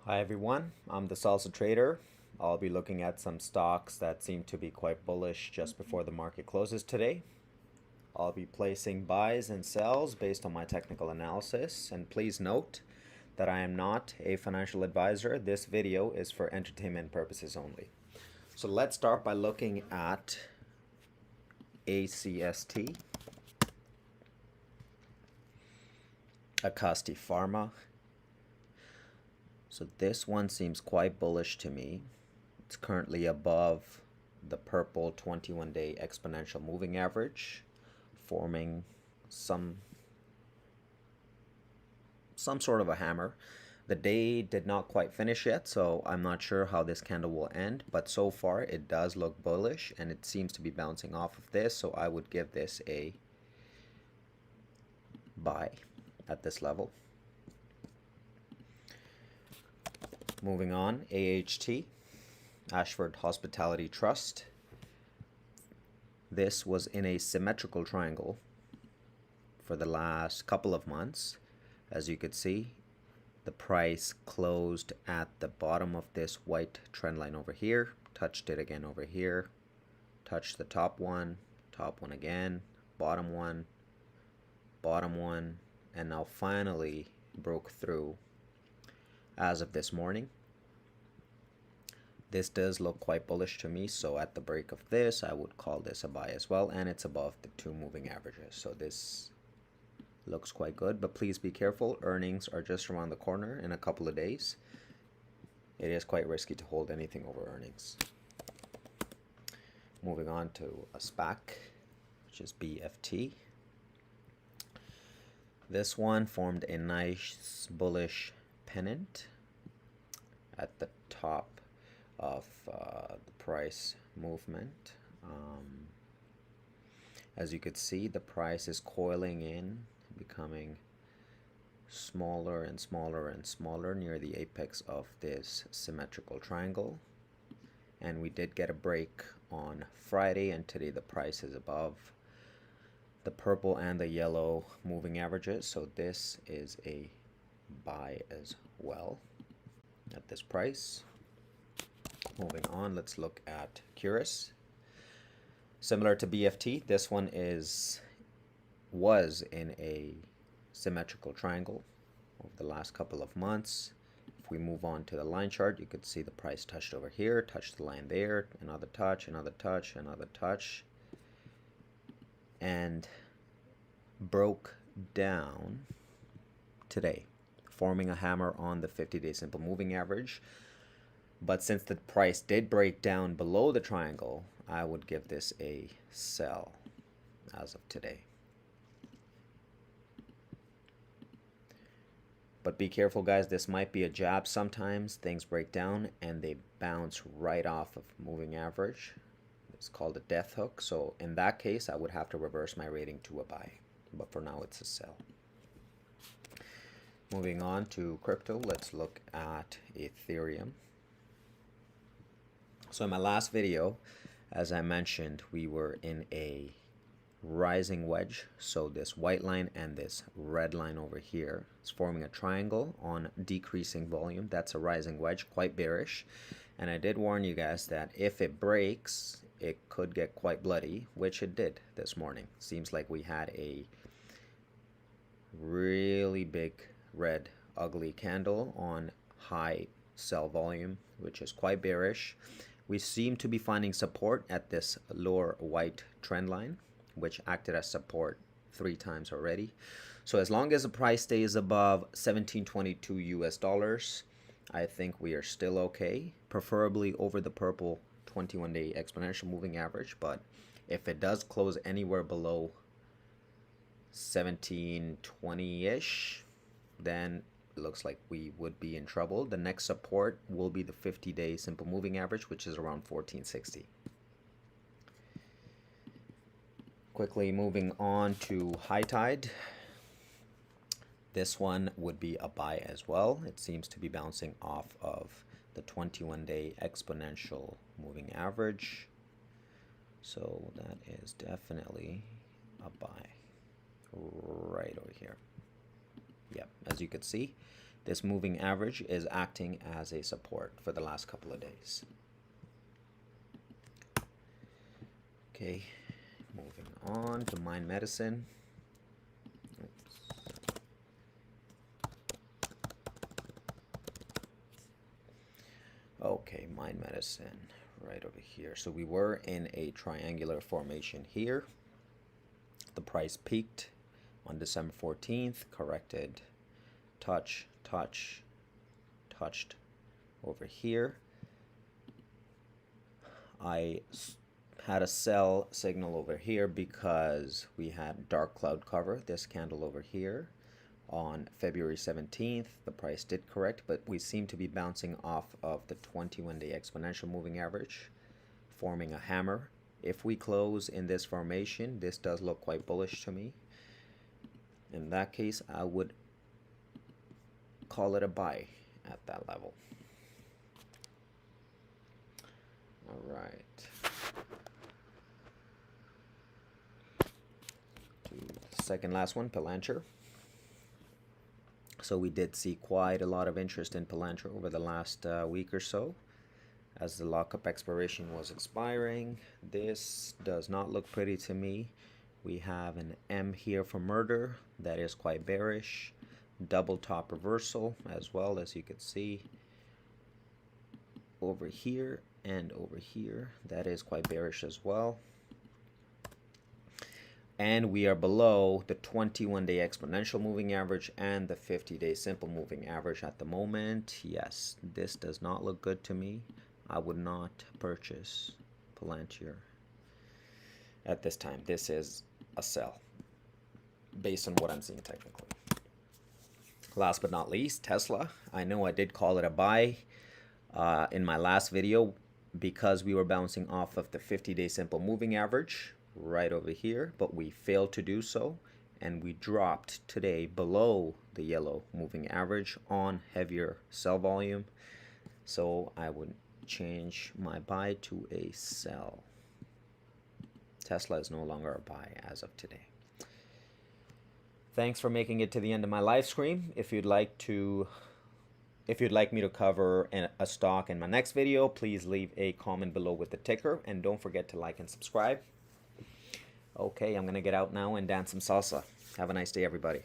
Hi everyone, I'm the Salsa Trader. I'll be looking at some stocks that seem to be quite bullish just before the market closes today. I'll be placing buys and sells based on my technical analysis, and please note that I am not a financial advisor. This video is for entertainment purposes only. So let's start by looking at ACST, ACST Pharma. So this one seems quite bullish to me. It's currently above the purple 21-day exponential moving average, forming some sort of a hammer. The day did not quite finish yet, so I'm not sure how this candle will end, but so far it does look bullish and it seems to be bouncing off of this, so I would give this a buy at this level. Moving on, AHT, Ashford Hospitality Trust. This was in a symmetrical triangle for the last couple of months. As you could see, the price closed at the bottom of this white trend line over here, touched it again over here, touched the top one again, bottom one, and now finally broke through as of this morning. This does look quite bullish to me, so at the break of this, I would call this a buy as well, and it's above the 2 moving averages, so this looks quite good, but please be careful. Earnings are just around the corner in a couple of days. It is quite risky to hold anything over earnings. Moving on to a SPAC, which is BFT. This one formed a nice bullish pennant at the top of the price movement. As you could see, the price is coiling in, becoming smaller and smaller and smaller near the apex of this symmetrical triangle. And we did get a break on Friday, and today the price is above the purple and the yellow moving averages, so this is a buy as well at this price. Moving on, let's look at CRIS. Similar to BFT, this one was in a symmetrical triangle over the last couple of months. If we move on to the line chart, you could see the price touched over here, touched the line there, another touch, another touch, another touch, and broke down today, forming a hammer on the 50-day simple moving average. But since the price did break down below the triangle, I would give this a sell as of today. But be careful, guys, this might be a jab. Sometimes things break down and they bounce right off of moving average. It's called a death hook. So in that case, I would have to reverse my rating to a buy. But for now, it's a sell. Moving on to crypto, let's look at Ethereum. So in my last video, as I mentioned, we were in a rising wedge. So this white line and this red line over here is forming a triangle on decreasing volume. That's a rising wedge, quite bearish. And I did warn you guys that if it breaks, it could get quite bloody, which it did this morning. Seems like we had a really big red ugly candle on high sell volume, which is quite bearish. We seem to be finding support at this lower white trend line, which acted as support 3 times already. So as long as the price stays above 1722 US dollars, I think we are still okay, preferably over the purple 21-day exponential moving average. But if it does close anywhere below 1720-ish, then it looks like we would be in trouble. The next support will be the 50-day simple moving average, which is around 1460. Quickly moving on to HITI. This one would be a buy as well. It seems to be bouncing off of the 21-day exponential moving average. So that is definitely a buy right over here. Yep, as you can see, This moving average is acting as a support for the last couple of days. Okay, moving on to Mind Medicine. Okay, Mind Medicine right over here. So we were in a triangular formation here. The price peaked on December 14th, corrected, touched over here. I had a sell signal over here because we had dark cloud cover, this candle over here. On February 17th, the price did correct, but we seem to be bouncing off of the 21-day exponential moving average, forming a hammer. If we close in this formation, this does look quite bullish to me. In that case, I would call it a buy at that level. All right. To the second last one, Palantir. So we did see quite a lot of interest in Palantir over the last week or so as the lockup expiration was expiring. This does not look pretty to me. We have an M here for murder that is quite bearish. Double top reversal as well, as you can see over here and over here. That is quite bearish as well. And we are below the 21-day exponential moving average and the 50-day simple moving average at the moment. Yes, this does not look good to me. I would not purchase Palantir at this time. This is a sell based on what I'm seeing technically. Last but not least, Tesla. I know I did call it a buy in my last video because we were bouncing off of the 50-day simple moving average right over here, but we failed to do so, and we dropped today below the yellow moving average on heavier sell volume. So I would change my buy to a sell. Tesla is no longer a buy as of today. Thanks for making it to the end of my live stream. If you'd like me to cover a stock in my next video, please leave a comment below with the ticker, and don't forget to like and subscribe. Okay, I'm going to get out now and dance some salsa. Have a nice day, everybody.